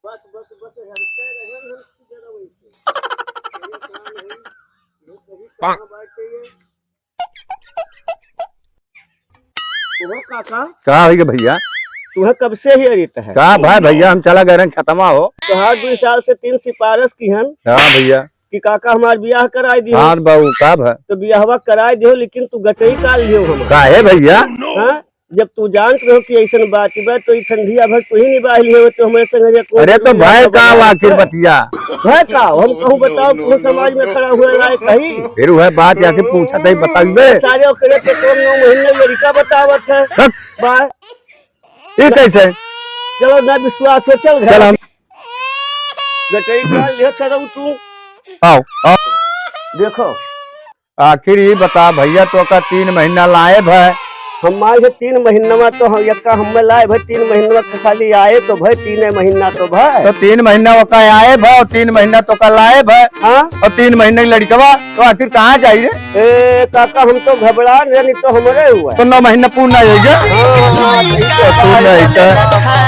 बस बस बस हरते रहे हम जरा वैसे ये काम है ये कहीं कहाँ बैठे ये वो काका कहा है भैया? तुम्हें कब से ही अरित है कहा भाई भैया हम चला गए खत्मा हो। तो हर 2 साल से 3 सिफारिश की हन हाँ भैया। कि काका हमार ब्याह कराई दियो। हाँ बाबू कब है? तो ब्याहवा कराई दियो लेकिन तू गटई काल लियो हम। काहे भैया? हाँ जब तू जानत रहो कि ऐसा बात बा तो ई ठंडिया भर तू ही निभा लियो तो हमारे संग अरे तो भाई का आखिर बतिया भाई का हम कहूँ बताओ तुम समाज में खड़ा हुए लाए कही फिर वह बात या पूछा था बताइए सारे ओकरे पे तो 9 महीने लड़का बतावत है बा ये कैसे? चलो ना विश्वास हो चल चल हम गटई काल लियो चलो तू आओ आओ। देखो आखिर ये बता भैया तो का 3 महीना लाए भाई हमारे 3 महीना तो हम यक्का हम लाए भाई 3 महीना खाली आए तो भाई 3 महीना तो भाई तो 3 महीना वो का आए भाई और 3 महीना तो का लाए भाई। हाँ और 3 महीने की लड़कवा तो आखिर कहाँ जाइए? ए काका हम तो घबरा नहीं तो हमारे हुआ तो 9 महीना पूर्ण जाइए। हाँ,